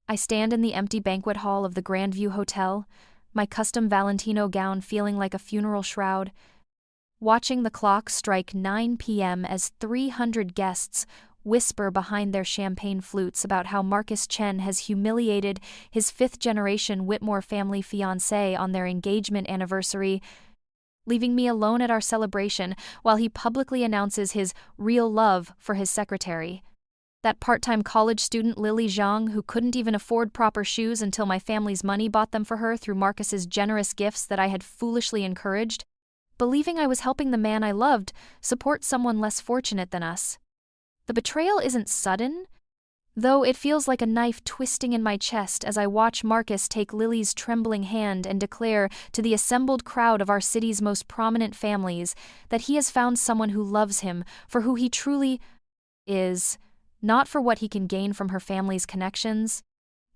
I stand in the empty banquet hall of the Grandview Hotel, my custom Valentino gown feeling like a funeral shroud, watching the clock strike 9 p.m. as 300 guests whisper behind their champagne flutes about how Marcus Chen has humiliated his fifth-generation Whitmore family fiancé on their engagement anniversary, leaving me alone at our celebration while he publicly announces his real love for his secretary. That part-time college student Lily Zhang, who couldn't even afford proper shoes until my family's money bought them for her through Marcus's generous gifts that I had foolishly encouraged, believing I was helping the man I loved support someone less fortunate than us. The betrayal isn't sudden, though it feels like a knife twisting in my chest as I watch Marcus take Lily's trembling hand and declare to the assembled crowd of our city's most prominent families that he has found someone who loves him for who he truly is, not for what he can gain from her family's connections.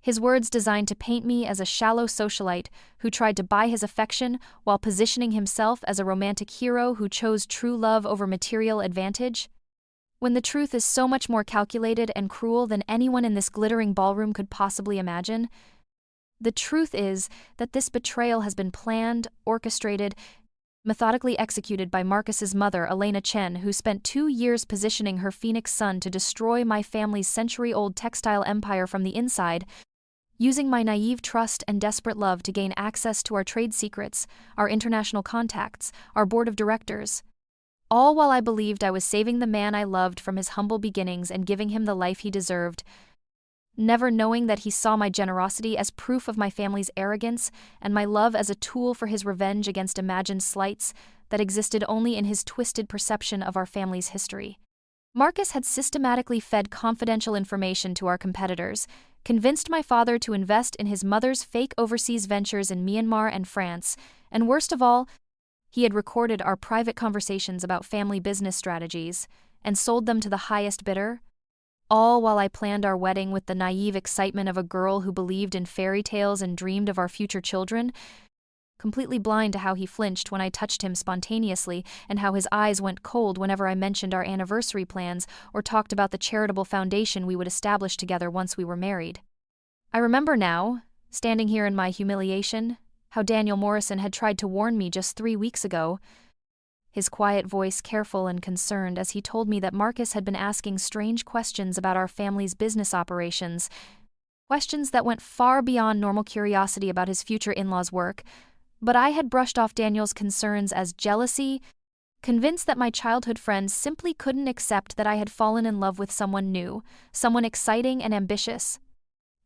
His words designed to paint me as a shallow socialite who tried to buy his affection while positioning himself as a romantic hero who chose true love over material advantage, when the truth is so much more calculated and cruel than anyone in this glittering ballroom could possibly imagine. The truth is that this betrayal has been planned, orchestrated, methodically executed by Marcus's mother, Elena Chen, who spent 2 years positioning her Phoenix son to destroy my family's century-old textile empire from the inside, using my naive trust and desperate love to gain access to our trade secrets, our international contacts, our board of directors, all while I believed I was saving the man I loved from his humble beginnings and giving him the life he deserved, never knowing that he saw my generosity as proof of my family's arrogance and my love as a tool for his revenge against imagined slights that existed only in his twisted perception of our family's history. Marcus had systematically fed confidential information to our competitors, convinced my father to invest in his mother's fake overseas ventures in Myanmar and France, and worst of all, he had recorded our private conversations about family business strategies and sold them to the highest bidder, all while I planned our wedding with the naive excitement of a girl who believed in fairy tales and dreamed of our future children, completely blind to how he flinched when I touched him spontaneously and how his eyes went cold whenever I mentioned our anniversary plans or talked about the charitable foundation we would establish together once we were married. I remember now, standing here in my humiliation, how Daniel Morrison had tried to warn me just 3 weeks ago, his quiet voice careful and concerned as he told me that Marcus had been asking strange questions about our family's business operations, questions that went far beyond normal curiosity about his future in-laws' work, but I had brushed off Daniel's concerns as jealousy, convinced that my childhood friend simply couldn't accept that I had fallen in love with someone new, someone exciting and ambitious,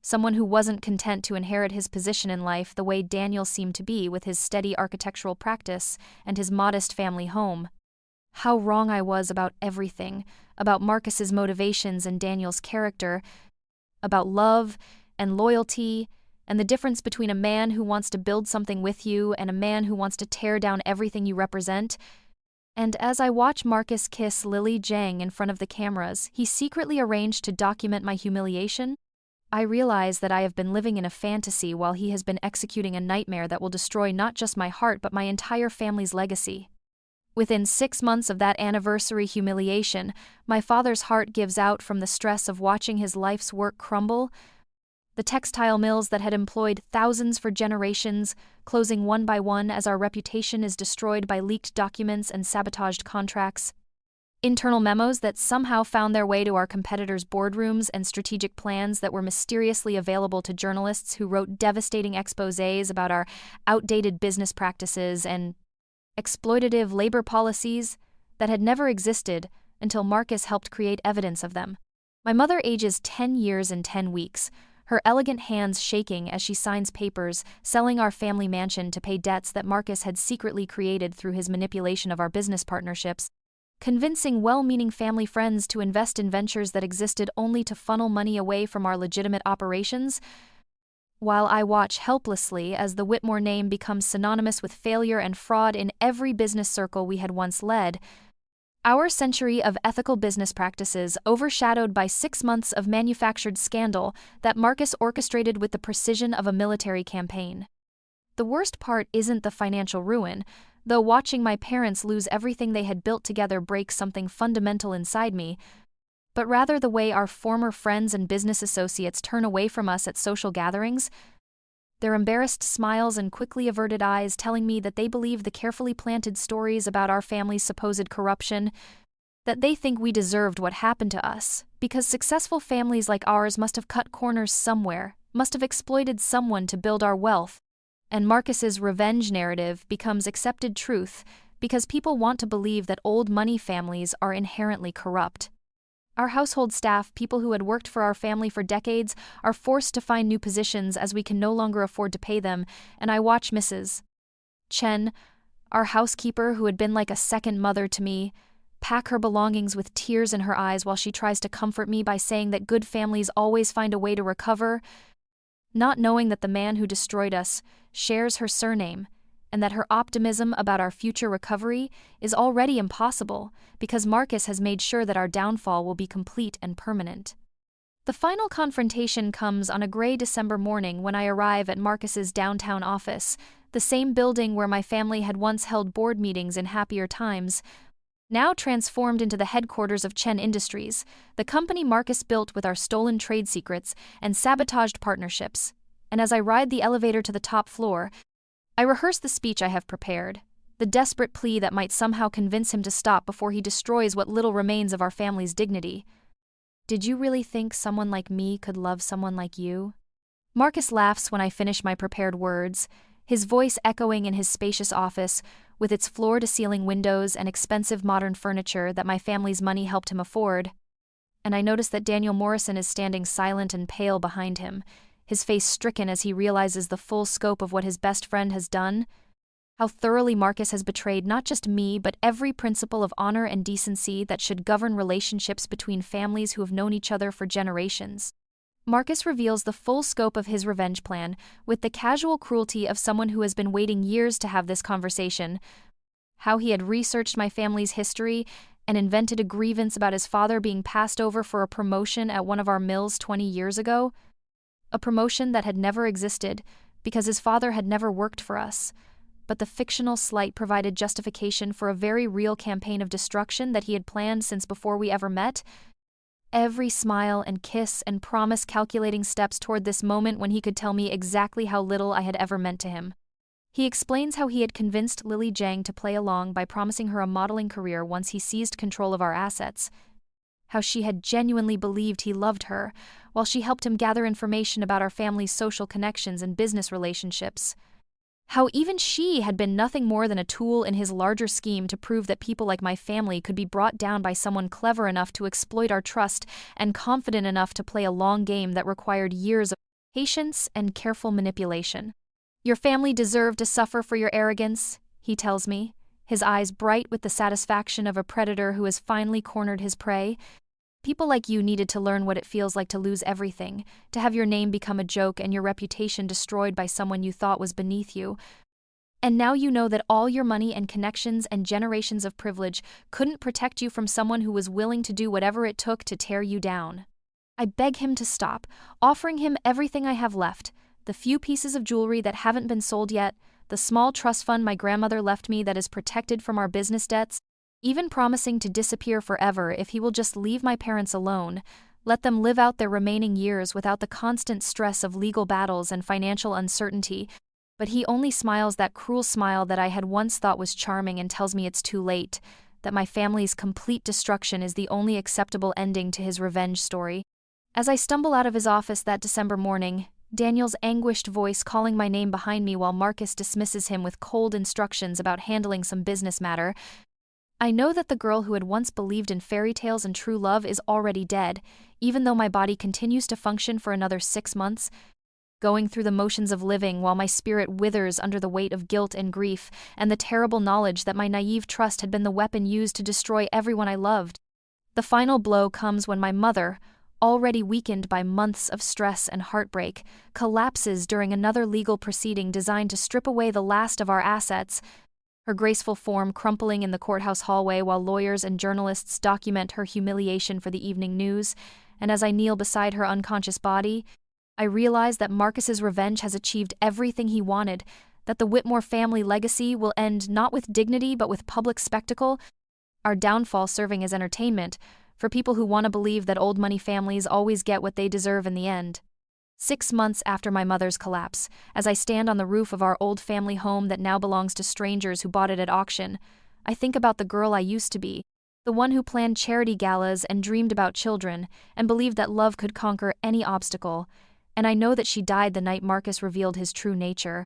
someone who wasn't content to inherit his position in life the way Daniel seemed to be with his steady architectural practice and his modest family home. How wrong I was about everything, about Marcus's motivations and Daniel's character, about love and loyalty, and the difference between a man who wants to build something with you and a man who wants to tear down everything you represent. And as I watch Marcus kiss Lily Zhang in front of the cameras he secretly arranged to document my humiliation, I realize that I have been living in a fantasy while he has been executing a nightmare that will destroy not just my heart but my entire family's legacy. Within 6 months of that anniversary humiliation, my father's heart gives out from the stress of watching his life's work crumble, the textile mills that had employed thousands for generations, closing one by one as our reputation is destroyed by leaked documents and sabotaged contracts. Internal memos that somehow found their way to our competitors' boardrooms and strategic plans that were mysteriously available to journalists who wrote devastating exposés about our outdated business practices and exploitative labor policies that had never existed until Marcus helped create evidence of them. My mother ages 10 years and 10 weeks, her elegant hands shaking as she signs papers selling our family mansion to pay debts that Marcus had secretly created through his manipulation of our business partnerships, convincing well-meaning family friends to invest in ventures that existed only to funnel money away from our legitimate operations, while I watch helplessly as the Whitmore name becomes synonymous with failure and fraud in every business circle we had once led. Our century of ethical business practices overshadowed by 6 months of manufactured scandal that Marcus orchestrated with the precision of a military campaign. The worst part isn't the financial ruin, though watching my parents lose everything they had built together breaks something fundamental inside me. but rather the way our former friends and business associates turn away from us at social gatherings, their embarrassed smiles and quickly averted eyes telling me that they believe the carefully planted stories about our family's supposed corruption, that they think we deserved what happened to us, because successful families like ours must have cut corners somewhere, must have exploited someone to build our wealth, and Marcus's revenge narrative becomes accepted truth because people want to believe that old money families are inherently corrupt. Our household staff, people who had worked for our family for decades, are forced to find new positions as we can no longer afford to pay them, and I watch Mrs. Chen, our housekeeper who had been like a second mother to me, pack her belongings with tears in her eyes while she tries to comfort me by saying that good families always find a way to recover, not knowing that the man who destroyed us shares her surname, and that her optimism about our future recovery is already impossible because Marcus has made sure that our downfall will be complete and permanent. The final confrontation comes on a gray December morning when I arrive at Marcus's downtown office, the same building where my family had once held board meetings in happier times, now transformed into the headquarters of Chen Industries, the company Marcus built with our stolen trade secrets and sabotaged partnerships. And as I ride the elevator to the top floor, I rehearse the speech I have prepared, the desperate plea that might somehow convince him to stop before he destroys what little remains of our family's dignity. Did you really think someone like me could love someone like you? Marcus laughs when I finish my prepared words, his voice echoing in his spacious office, with its floor-to-ceiling windows and expensive modern furniture that my family's money helped him afford. And I notice that Daniel Morrison is standing silent and pale behind him, his face stricken as he realizes the full scope of what his best friend has done, how thoroughly Marcus has betrayed not just me but every principle of honor and decency that should govern relationships between families who have known each other for generations. Marcus reveals the full scope of his revenge plan with the casual cruelty of someone who has been waiting years to have this conversation, how he had researched my family's history and invented a grievance about his father being passed over for a promotion at one of our mills 20 years ago, a promotion that had never existed because his father had never worked for us, but the fictional slight provided justification for a very real campaign of destruction that he had planned since before we ever met. Every smile and kiss and promise calculating steps toward this moment when he could tell me exactly how little I had ever meant to him. He explains how he had convinced Lily Zhang to play along by promising her a modeling career once he seized control of our assets, how she had genuinely believed he loved her, while she helped him gather information about our family's social connections and business relationships, how even she had been nothing more than a tool in his larger scheme to prove that people like my family could be brought down by someone clever enough to exploit our trust and confident enough to play a long game that required years of patience and careful manipulation. Your family deserved to suffer for your arrogance, he tells me, his eyes bright with the satisfaction of a predator who has finally cornered his prey. People like you needed to learn what it feels like to lose everything, to have your name become a joke and your reputation destroyed by someone you thought was beneath you. And now you know that all your money and connections and generations of privilege couldn't protect you from someone who was willing to do whatever it took to tear you down. I beg him to stop, offering him everything I have left, the few pieces of jewelry that haven't been sold yet, the small trust fund my grandmother left me that is protected from our business debts, even promising to disappear forever if he will just leave my parents alone, let them live out their remaining years without the constant stress of legal battles and financial uncertainty. But he only smiles that cruel smile that I had once thought was charming and tells me it's too late, that my family's complete destruction is the only acceptable ending to his revenge story. As I stumble out of his office that December morning, Daniel's anguished voice calling my name behind me while Marcus dismisses him with cold instructions about handling some business matter, I know that the girl who had once believed in fairy tales and true love is already dead, even though my body continues to function for another 6 months, going through the motions of living while my spirit withers under the weight of guilt and grief and the terrible knowledge that my naive trust had been the weapon used to destroy everyone I loved. The final blow comes when my mother, already weakened by months of stress and heartbreak, collapses during another legal proceeding designed to strip away the last of our assets, her graceful form crumpling in the courthouse hallway while lawyers and journalists document her humiliation for the evening news, and as I kneel beside her unconscious body, I realize that Marcus's revenge has achieved everything he wanted, that the Whitmore family legacy will end not with dignity but with public spectacle, our downfall serving as entertainment for people who want to believe that old money families always get what they deserve in the end. 6 months after my mother's collapse, as I stand on the roof of our old family home that now belongs to strangers who bought it at auction, I think about the girl I used to be, the one who planned charity galas and dreamed about children, and believed that love could conquer any obstacle, and I know that she died the night Marcus revealed his true nature,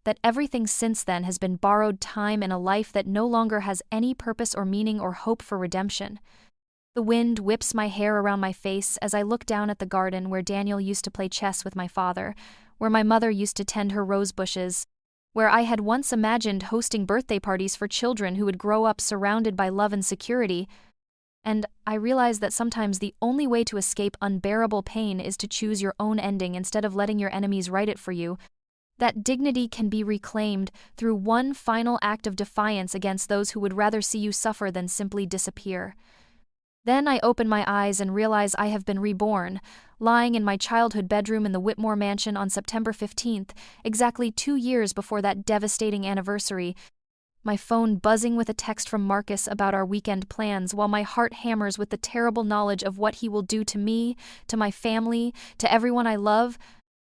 that everything since then has been borrowed time in a life that no longer has any purpose or meaning or hope for redemption. The wind whips my hair around my face as I look down at the garden where Daniel used to play chess with my father, where my mother used to tend her rose bushes, where I had once imagined hosting birthday parties for children who would grow up surrounded by love and security, and I realize that sometimes the only way to escape unbearable pain is to choose your own ending instead of letting your enemies write it for you. That dignity can be reclaimed through one final act of defiance against those who would rather see you suffer than simply disappear. Then I open my eyes and realize I have been reborn, lying in my childhood bedroom in the Whitmore mansion on September 15th, exactly 2 years before that devastating anniversary, my phone buzzing with a text from Marcus about our weekend plans while my heart hammers with the terrible knowledge of what he will do to me, to my family, to everyone I love,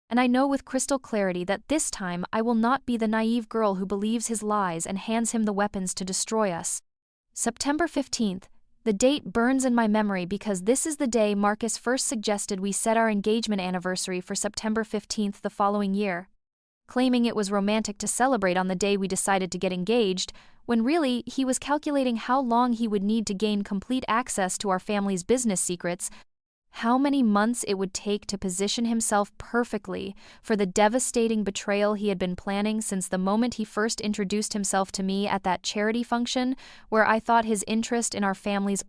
and I know with crystal clarity that this time I will not be the naive girl who believes his lies and hands him the weapons to destroy us. September 15th. The date burns in my memory because this is the day Marcus first suggested we set our engagement anniversary for September 15th the following year, claiming it was romantic to celebrate on the day we decided to get engaged, when really he was calculating how long he would need to gain complete access to our family's business secrets, how many months it would take to position himself perfectly for the devastating betrayal he had been planning since the moment he first introduced himself to me at that charity function where I thought his interest in our family's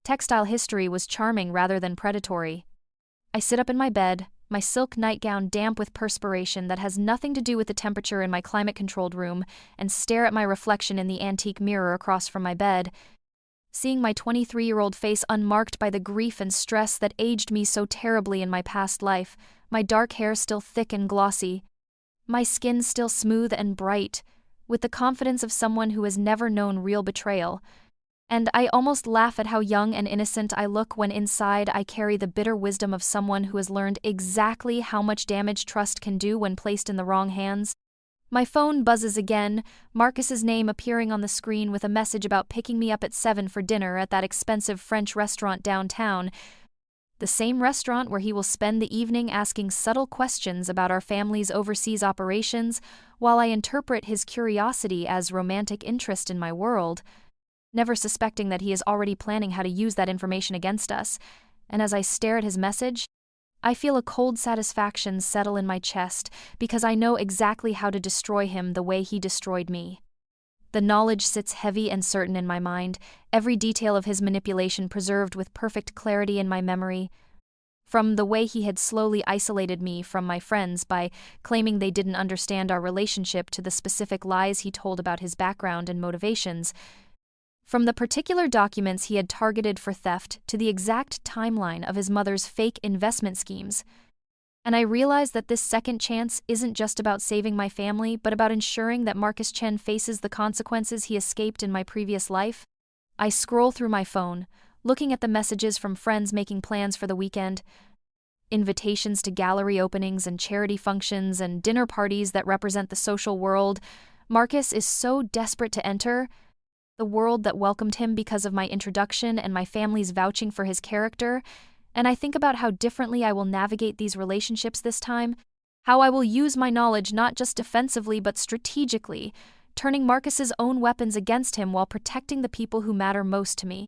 textile history was charming rather than predatory. I sit up in my bed, my silk nightgown damp with perspiration that has nothing to do with the temperature in my climate-controlled room, and stare at my reflection in the antique mirror across from my bed, seeing my 23-year-old face unmarked by the grief and stress that aged me so terribly in my past life, my dark hair still thick and glossy, my skin still smooth and bright, with the confidence of someone who has never known real betrayal. And I almost laugh at how young and innocent I look when inside I carry the bitter wisdom of someone who has learned exactly how much damage trust can do when placed in the wrong hands. My phone buzzes again, Marcus's name appearing on the screen with a message about picking me up at 7 for dinner at that expensive French restaurant downtown, the same restaurant where he will spend the evening asking subtle questions about our family's overseas operations while I interpret his curiosity as romantic interest in my world, never suspecting that he is already planning how to use that information against us. And as I stare at his message, I feel a cold satisfaction settle in my chest because I know exactly how to destroy him the way he destroyed me. The knowledge sits heavy and certain in my mind, every detail of his manipulation preserved with perfect clarity in my memory. From the way he had slowly isolated me from my friends by claiming they didn't understand our relationship to the specific lies he told about his background and motivations, from the particular documents he had targeted for theft to the exact timeline of his mother's fake investment schemes. And I realized that this second chance isn't just about saving my family, but about ensuring that Marcus Chen faces the consequences he escaped in my previous life. I scroll through my phone, looking at the messages from friends making plans for the weekend, invitations to gallery openings and charity functions and dinner parties that represent the social world Marcus is so desperate to enter, the world that welcomed him because of my introduction and my family's vouching for his character, and I think about how differently I will navigate these relationships this time, how I will use my knowledge not just defensively but strategically, turning Marcus's own weapons against him while protecting the people who matter most to me.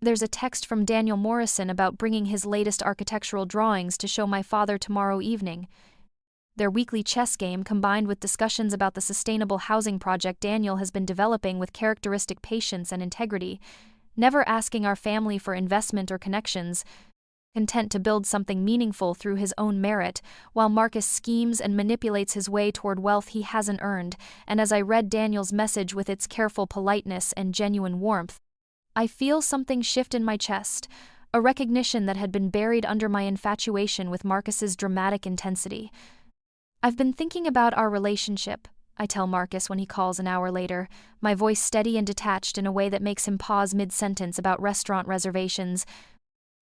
There's a text from Daniel Morrison about bringing his latest architectural drawings to show my father tomorrow evening. Their weekly chess game, combined with discussions about the sustainable housing project Daniel has been developing with characteristic patience and integrity, never asking our family for investment or connections, content to build something meaningful through his own merit, while Marcus schemes and manipulates his way toward wealth he hasn't earned, and as I read Daniel's message with its careful politeness and genuine warmth, I feel something shift in my chest, a recognition that had been buried under my infatuation with Marcus's dramatic intensity. I've been thinking about our relationship, I tell Marcus when he calls an hour later, my voice steady and detached in a way that makes him pause mid-sentence about restaurant reservations.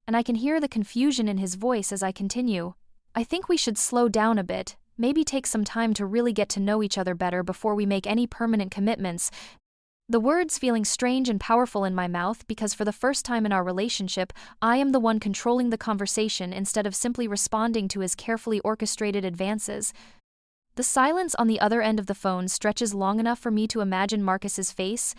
and I can hear the confusion in his voice as I continue. I think we should slow down a bit, maybe take some time to really get to know each other better before we make any permanent commitments. The words feeling strange and powerful in my mouth because for the first time in our relationship, I am the one controlling the conversation instead of simply responding to his carefully orchestrated advances. The silence on the other end of the phone stretches long enough for me to imagine Marcus's face,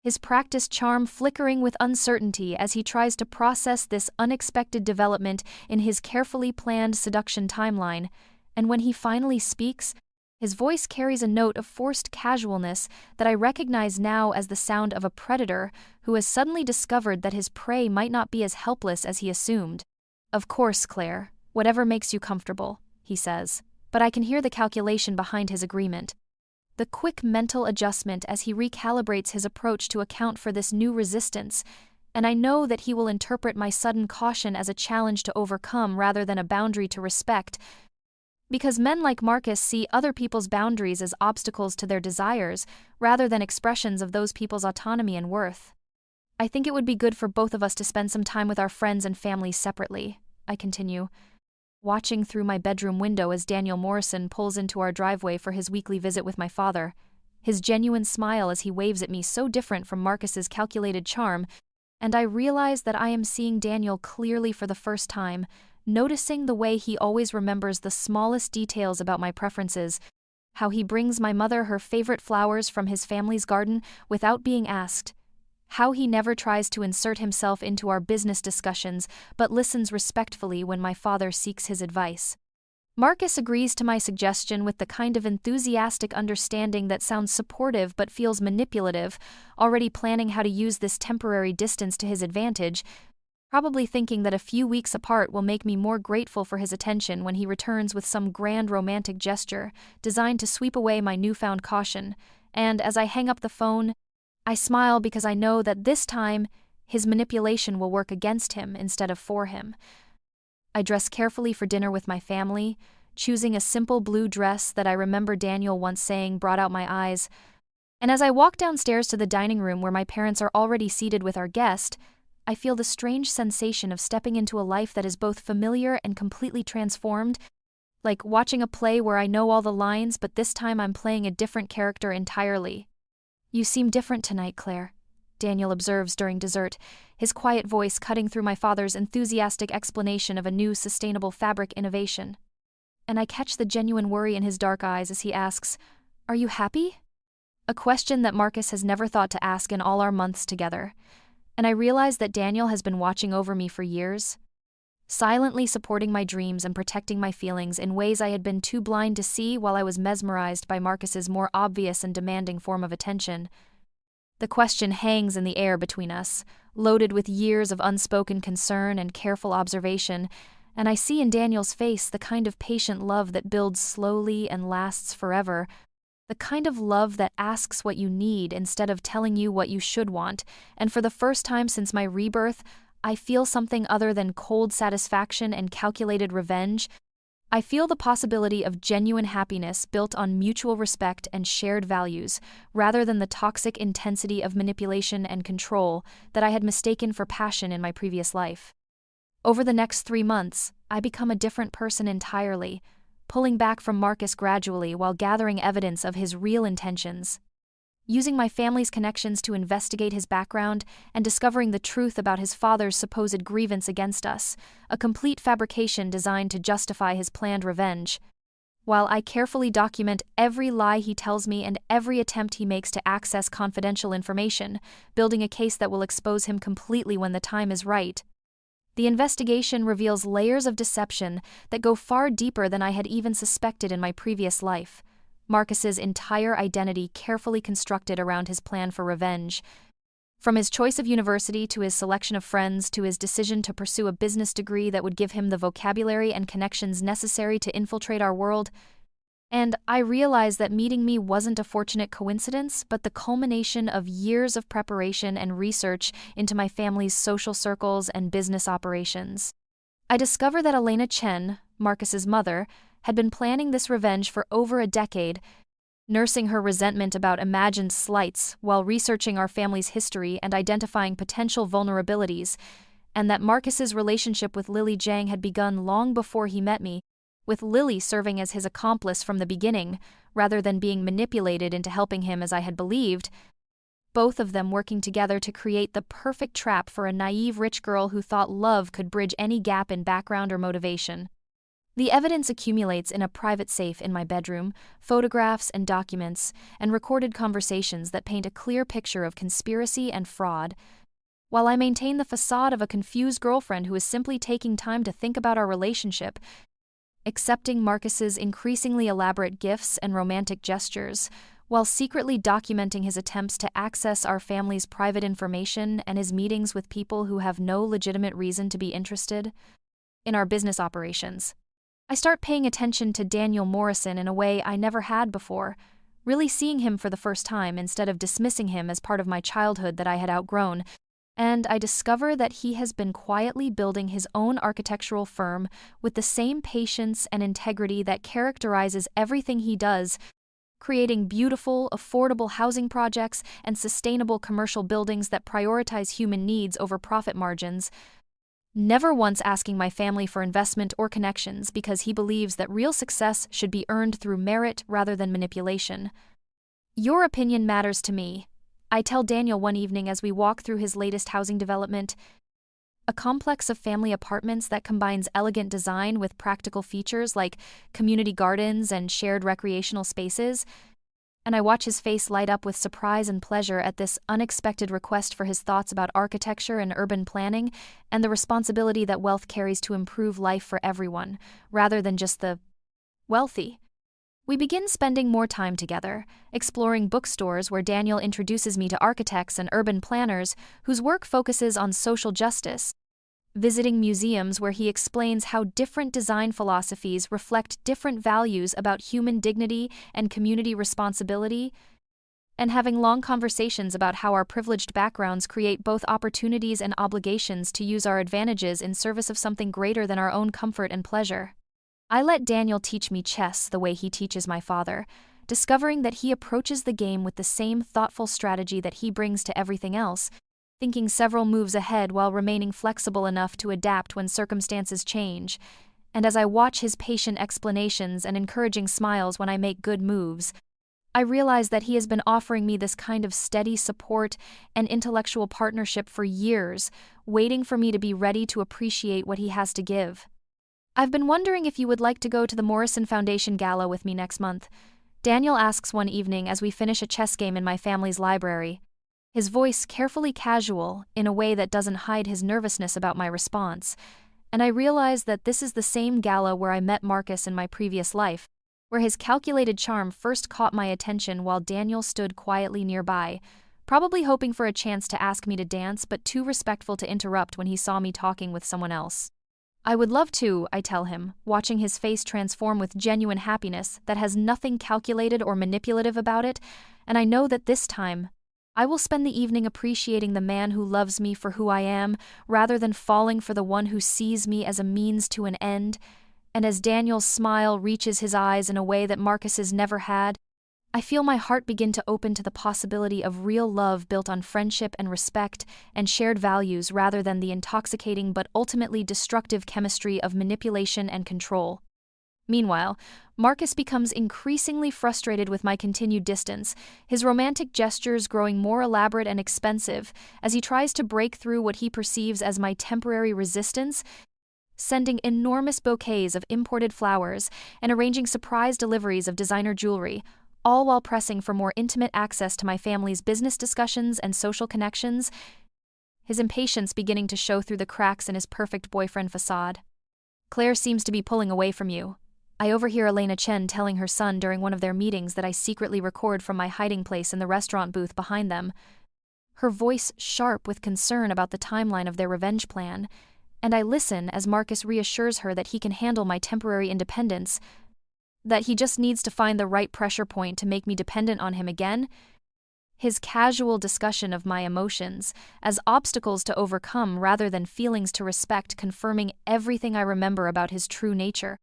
his practiced charm flickering with uncertainty as he tries to process this unexpected development in his carefully planned seduction timeline, and when he finally speaks, his voice carries a note of forced casualness that I recognize now as the sound of a predator who has suddenly discovered that his prey might not be as helpless as he assumed. "Of course, Claire, whatever makes you comfortable," he says, but I can hear the calculation behind his agreement. The quick mental adjustment as he recalibrates his approach to account for this new resistance, and I know that he will interpret my sudden caution as a challenge to overcome rather than a boundary to respect, because men like Marcus see other people's boundaries as obstacles to their desires rather than expressions of those people's autonomy and worth. "I think it would be good for both of us to spend some time with our friends and families separately," I continue, watching through my bedroom window as Daniel Morrison pulls into our driveway for his weekly visit with my father. His genuine smile as he waves at me so different from Marcus's calculated charm, and I realize that I am seeing Daniel clearly for the first time, noticing the way he always remembers the smallest details about my preferences, how he brings my mother her favorite flowers from his family's garden without being asked, how he never tries to insert himself into our business discussions but listens respectfully when my father seeks his advice. Marcus agrees to my suggestion with the kind of enthusiastic understanding that sounds supportive but feels manipulative, already planning how to use this temporary distance to his advantage, probably thinking that a few weeks apart will make me more grateful for his attention when he returns with some grand romantic gesture designed to sweep away my newfound caution, and as I hang up the phone, I smile because I know that this time his manipulation will work against him instead of for him. I dress carefully for dinner with my family, choosing a simple blue dress that I remember Daniel once saying brought out my eyes, and as I walk downstairs to the dining room where my parents are already seated with our guest, I feel the strange sensation of stepping into a life that is both familiar and completely transformed, like watching a play where I know all the lines but this time I'm playing a different character entirely. "You seem different tonight, Claire," Daniel observes during dessert, his quiet voice cutting through my father's enthusiastic explanation of a new sustainable fabric innovation. And I catch the genuine worry in his dark eyes as he asks, "Are you happy?" A question that Marcus has never thought to ask in all our months together. And I realize that Daniel has been watching over me for years, silently supporting my dreams and protecting my feelings in ways I had been too blind to see while I was mesmerized by Marcus's more obvious and demanding form of attention. The question hangs in the air between us, loaded with years of unspoken concern and careful observation, and I see in Daniel's face the kind of patient love that builds slowly and lasts forever, the kind of love that asks what you need instead of telling you what you should want, and for the first time since my rebirth, I feel something other than cold satisfaction and calculated revenge. I feel the possibility of genuine happiness built on mutual respect and shared values, rather than the toxic intensity of manipulation and control that I had mistaken for passion in my previous life. Over the next 3 months, I become a different person entirely, pulling back from Marcus gradually while gathering evidence of his real intentions. Using my family's connections to investigate his background and discovering the truth about his father's supposed grievance against us, a complete fabrication designed to justify his planned revenge. While I carefully document every lie he tells me and every attempt he makes to access confidential information, building a case that will expose him completely when the time is right. The investigation reveals layers of deception that go far deeper than I had even suspected in my previous life. Marcus's entire identity carefully constructed around his plan for revenge. From his choice of university to his selection of friends to his decision to pursue a business degree that would give him the vocabulary and connections necessary to infiltrate our world. And I realized that meeting me wasn't a fortunate coincidence, but the culmination of years of preparation and research into my family's social circles and business operations. I discovered that Elena Chen, Marcus's mother, had been planning this revenge for over a decade, nursing her resentment about imagined slights while researching our family's history and identifying potential vulnerabilities. and that Marcus's relationship with Lily Jiang had begun long before he met me, with Lily serving as his accomplice from the beginning, rather than being manipulated into helping him as I had believed, both of them working together to create the perfect trap for a naive rich girl who thought love could bridge any gap in background or motivation. The evidence accumulates in a private safe in my bedroom, photographs and documents, and recorded conversations that paint a clear picture of conspiracy and fraud, while I maintain the facade of a confused girlfriend who is simply taking time to think about our relationship, accepting Marcus's increasingly elaborate gifts and romantic gestures, while secretly documenting his attempts to access our family's private information and his meetings with people who have no legitimate reason to be interested in our business operations. I start paying attention to Daniel Morrison in a way I never had before, really seeing him for the first time instead of dismissing him as part of my childhood that I had outgrown, and I discover that he has been quietly building his own architectural firm with the same patience and integrity that characterizes everything he does, creating beautiful, affordable housing projects and sustainable commercial buildings that prioritize human needs over profit margins, never once asking my family for investment or connections because he believes that real success should be earned through merit rather than manipulation. "Your opinion matters to me," I tell Daniel one evening as we walk through his latest housing development, a complex of family apartments that combines elegant design with practical features like community gardens and shared recreational spaces, and I watch his face light up with surprise and pleasure at this unexpected request for his thoughts about architecture and urban planning and the responsibility that wealth carries to improve life for everyone, rather than just the wealthy. We begin spending more time together, exploring bookstores where Daniel introduces me to architects and urban planners whose work focuses on social justice, visiting museums where he explains how different design philosophies reflect different values about human dignity and community responsibility, and having long conversations about how our privileged backgrounds create both opportunities and obligations to use our advantages in service of something greater than our own comfort and pleasure. I let Daniel teach me chess the way he teaches my father, discovering that he approaches the game with the same thoughtful strategy that he brings to everything else, thinking several moves ahead while remaining flexible enough to adapt when circumstances change. And as I watch his patient explanations and encouraging smiles when I make good moves, I realize that he has been offering me this kind of steady support and intellectual partnership for years, waiting for me to be ready to appreciate what he has to give. "I've been wondering if you would like to go to the Morrison Foundation Gala with me next month," Daniel asks one evening as we finish a chess game in my family's library, his voice carefully casual in a way that doesn't hide his nervousness about my response, and I realize that this is the same gala where I met Marcus in my previous life, where his calculated charm first caught my attention while Daniel stood quietly nearby, probably hoping for a chance to ask me to dance but too respectful to interrupt when he saw me talking with someone else. "I would love to," I tell him, watching his face transform with genuine happiness that has nothing calculated or manipulative about it, and I know that this time, I will spend the evening appreciating the man who loves me for who I am, rather than falling for the one who sees me as a means to an end. And as Daniel's smile reaches his eyes in a way that Marcus's never had, I feel my heart begin to open to the possibility of real love built on friendship and respect and shared values rather than the intoxicating but ultimately destructive chemistry of manipulation and control. Meanwhile, Marcus becomes increasingly frustrated with my continued distance, his romantic gestures growing more elaborate and expensive as he tries to break through what he perceives as my temporary resistance, sending enormous bouquets of imported flowers and arranging surprise deliveries of designer jewelry, all while pressing for more intimate access to my family's business discussions and social connections, his impatience beginning to show through the cracks in his perfect boyfriend facade. "Claire seems to be pulling away from you," I overhear Elena Chen telling her son during one of their meetings that I secretly record from my hiding place in the restaurant booth behind them, her voice sharp with concern about the timeline of their revenge plan, and I listen as Marcus reassures her that he can handle my temporary independence, that he just needs to find the right pressure point to make me dependent on him again. His casual discussion of my emotions as obstacles to overcome rather than feelings to respect, confirming everything I remember about his true nature.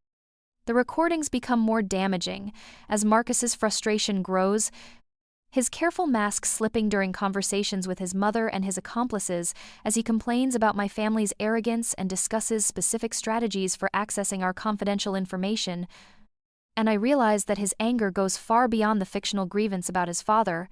The recordings become more damaging as Marcus's frustration grows, his careful mask slipping during conversations with his mother and his accomplices as he complains about my family's arrogance and discusses specific strategies for accessing our confidential information. And I realize that his anger goes far beyond the fictional grievance about his father,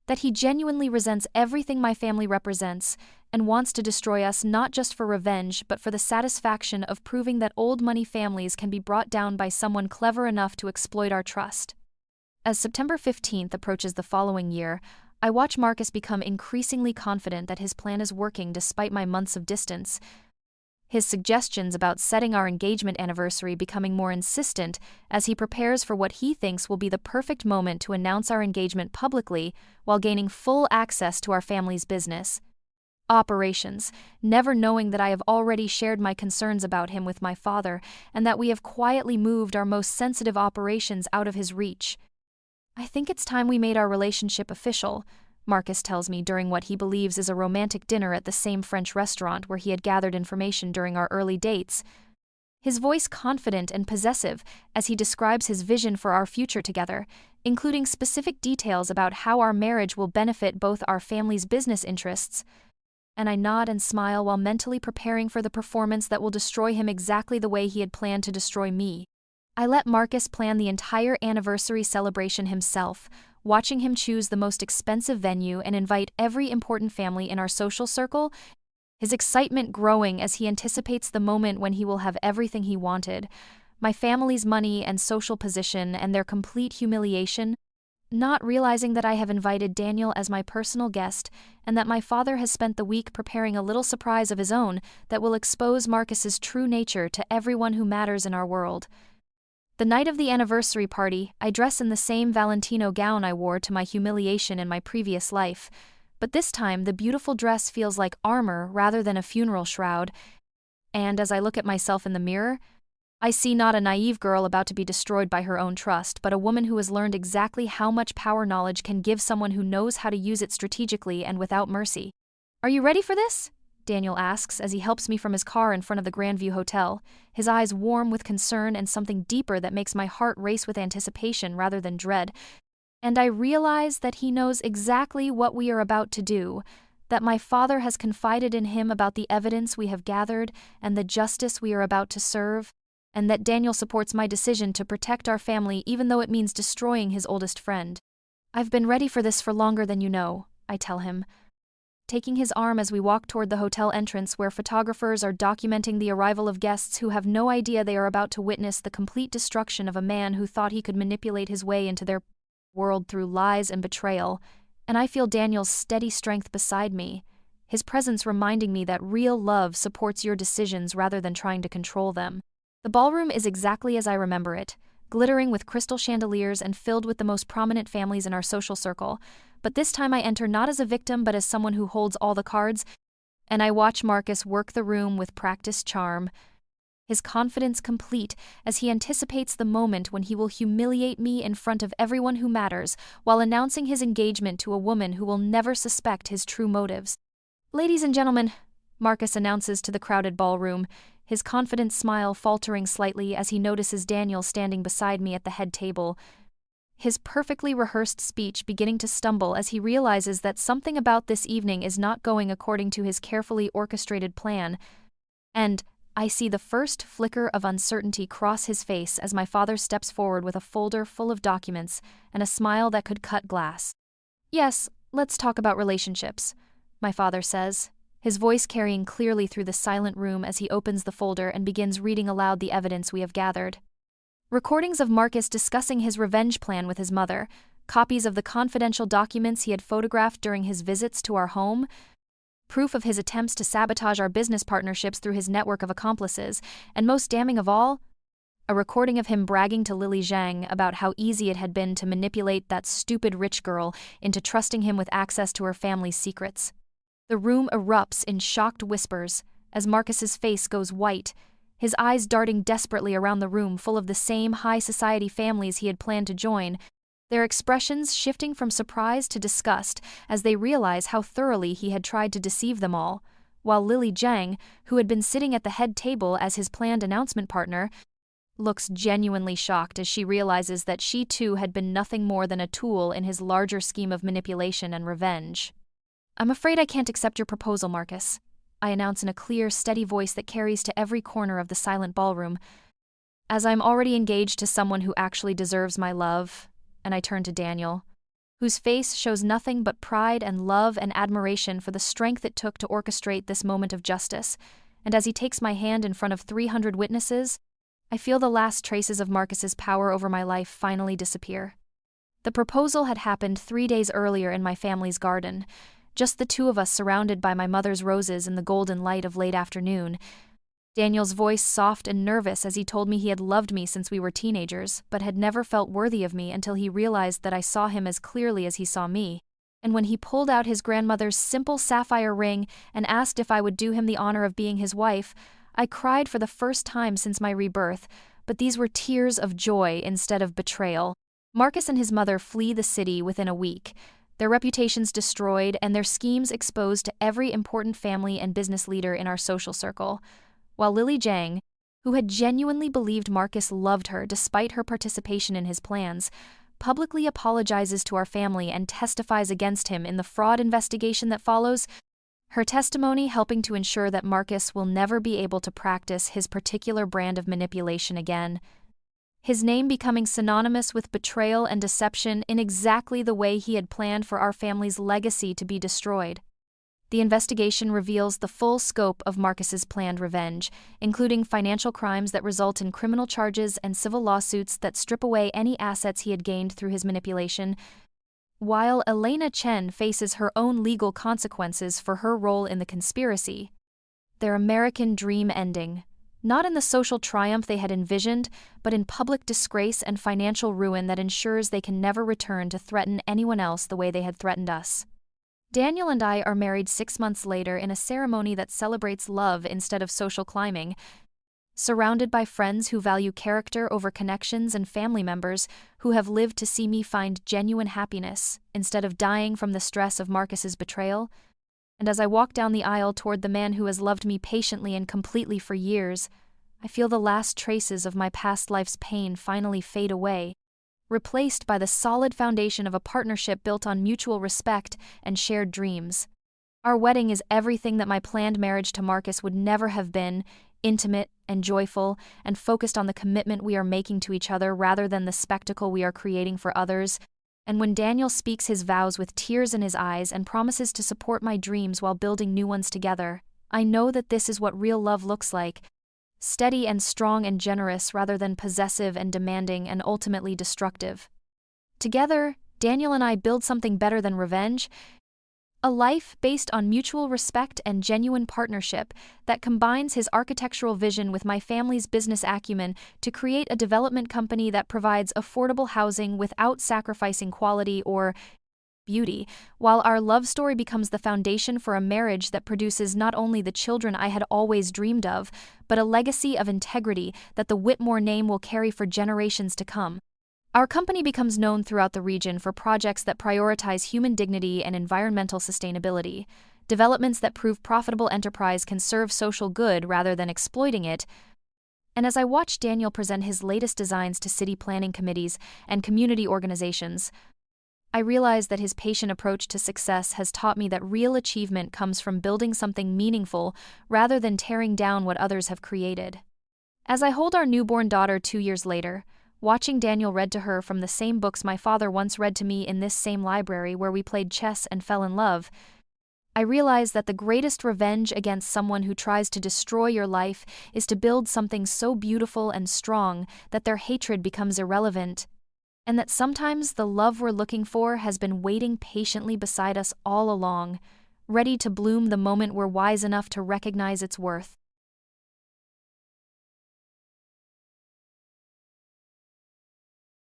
that he genuinely resents everything my family represents and wants to destroy us not just for revenge but for the satisfaction of proving that old money families can be brought down by someone clever enough to exploit our trust. As September 15th approaches the following year, I watch Marcus become increasingly confident that his plan is working despite my months of distance, his suggestions about setting our engagement anniversary becoming more insistent as he prepares for what he thinks will be the perfect moment to announce our engagement publicly while gaining full access to our family's business operations, never knowing that I have already shared my concerns about him with my father and that we have quietly moved our most sensitive operations out of his reach. "I think it's time we made our relationship official," Marcus tells me during what he believes is a romantic dinner at the same French restaurant where he had gathered information during our early dates. His voice confident and possessive as he describes his vision for our future together, including specific details about how our marriage will benefit both our family's business interests. And I nod and smile while mentally preparing for the performance that will destroy him exactly the way he had planned to destroy me. I let Marcus plan the entire anniversary celebration himself, watching him choose the most expensive venue and invite every important family in our social circle, his excitement growing as he anticipates the moment when he will have everything he wanted, my family's money and social position and their complete humiliation, not realizing that I have invited Daniel as my personal guest and that my father has spent the week preparing a little surprise of his own that will expose Marcus's true nature to everyone who matters in our world. The night of the anniversary party, I dress in the same Valentino gown I wore to my humiliation in my previous life, but this time the beautiful dress feels like armor rather than a funeral shroud, and as I look at myself in the mirror, I see not a naive girl about to be destroyed by her own trust, but a woman who has learned exactly how much power knowledge can give someone who knows how to use it strategically and without mercy. "Are you ready for this?" Daniel asks as he helps me from his car in front of the Grandview Hotel, his eyes warm with concern and something deeper that makes my heart race with anticipation rather than dread. And I realize that he knows exactly what we are about to do, that my father has confided in him about the evidence we have gathered and the justice we are about to serve, and that Daniel supports my decision to protect our family even though it means destroying his oldest friend. "I've been ready for this for longer than you know," I tell him, taking his arm as we walk toward the hotel entrance where photographers are documenting the arrival of guests who have no idea they are about to witness the complete destruction of a man who thought he could manipulate his way into their world through lies and betrayal, and I feel Daniel's steady strength beside me, his presence reminding me that real love supports your decisions rather than trying to control them. The ballroom is exactly as I remember it, glittering with crystal chandeliers and filled with the most prominent families in our social circle, but this time I enter not as a victim but as someone who holds all the cards, and I watch Marcus work the room with practiced charm, his confidence complete as he anticipates the moment when he will humiliate me in front of everyone who matters while announcing his engagement to a woman who will never suspect his true motives. "Ladies and gentlemen," Marcus announces to the crowded ballroom, his confident smile faltering slightly as he notices Daniel standing beside me at the head table, his perfectly rehearsed speech beginning to stumble as he realizes that something about this evening is not going according to his carefully orchestrated plan, and I see the first flicker of uncertainty cross his face as my father steps forward with a folder full of documents and a smile that could cut glass. "Yes, let's talk about relationships," my father says, his voice carrying clearly through the silent room as he opens the folder and begins reading aloud the evidence we have gathered. Recordings of Marcus discussing his revenge plan with his mother, copies of the confidential documents he had photographed during his visits to our home, proof of his attempts to sabotage our business partnerships through his network of accomplices, and most damning of all, a recording of him bragging to Lily Zhang about how easy it had been to manipulate that stupid rich girl into trusting him with access to her family's secrets. The room erupts in shocked whispers as Marcus's face goes white, his eyes darting desperately around the room full of the same high society families he had planned to join, their expressions shifting from surprise to disgust as they realize how thoroughly he had tried to deceive them all, while Lily Zhang, who had been sitting at the head table as his planned announcement partner, looks genuinely shocked as she realizes that she too had been nothing more than a tool in his larger scheme of manipulation and revenge. "I'm afraid I can't accept your proposal, Marcus," I announce in a clear, steady voice that carries to every corner of the silent ballroom, as I'm already engaged to someone who actually deserves my love. And I turn to Daniel, whose face shows nothing but pride and love and admiration for the strength it took to orchestrate this moment of justice. And as he takes my hand in front of 300 witnesses, I feel the last traces of Marcus's power over my life finally disappear. The proposal had happened 3 days earlier in my family's garden, just the two of us surrounded by my mother's roses in the golden light of late afternoon. Daniel's voice soft and nervous as he told me he had loved me since we were teenagers, but had never felt worthy of me until he realized that I saw him as clearly as he saw me. And when he pulled out his grandmother's simple sapphire ring and asked if I would do him the honor of being his wife, I cried for the first time since my rebirth, but these were tears of joy instead of betrayal. Marcus and his mother flee the city within a week, their reputations destroyed and their schemes exposed to every important family and business leader in our social circle. While Lily Jiang, who had genuinely believed Marcus loved her despite her participation in his plans, publicly apologizes to our family and testifies against him in the fraud investigation that follows, her testimony helping to ensure that Marcus will never be able to practice his particular brand of manipulation again. His name becoming synonymous with betrayal and deception in exactly the way he had planned for our family's legacy to be destroyed. The investigation reveals the full scope of Marcus's planned revenge, including financial crimes that result in criminal charges and civil lawsuits that strip away any assets he had gained through his manipulation, while Elena Chen faces her own legal consequences for her role in the conspiracy. Their American dream ending, not in the social triumph they had envisioned, but in public disgrace and financial ruin that ensures they can never return to threaten anyone else the way they had threatened us. Daniel and I are married 6 months later in a ceremony that celebrates love instead of social climbing, surrounded by friends who value character over connections and family members who have lived to see me find genuine happiness instead of dying from the stress of Marcus's betrayal. And as I walk down the aisle toward the man who has loved me patiently and completely for years, I feel the last traces of my past life's pain finally fade away, replaced by the solid foundation of a partnership built on mutual respect and shared dreams. Our wedding is everything that my planned marriage to Marcus would never have been: intimate and joyful, and focused on the commitment we are making to each other rather than the spectacle we are creating for others. And when Daniel speaks his vows with tears in his eyes and promises to support my dreams while building new ones together, I know that this is what real love looks like: steady and strong and generous rather than possessive and demanding and ultimately destructive. Together, Daniel and I build something better than revenge, a life based on mutual respect and genuine partnership that combines his architectural vision with my family's business acumen to create a development company that provides affordable housing without sacrificing quality or beauty, while our love story becomes the foundation for a marriage that produces not only the children I had always dreamed of, but a legacy of integrity that the Whitmore name will carry for generations to come. Our company becomes known throughout the region for projects that prioritize human dignity and environmental sustainability, developments that prove profitable enterprise can serve social good rather than exploiting it. And as I watch Daniel present his latest designs to city planning committees and community organizations, I realize that his patient approach to success has taught me that real achievement comes from building something meaningful rather than tearing down what others have created. As I hold our newborn daughter 2 years later, watching Daniel read to her from the same books my father once read to me in this same library where we played chess and fell in love, I realize that the greatest revenge against someone who tries to destroy your life is to build something so beautiful and strong that their hatred becomes irrelevant, and that sometimes the love we're looking for has been waiting patiently beside us all along, ready to bloom the moment we're wise enough to recognize its worth.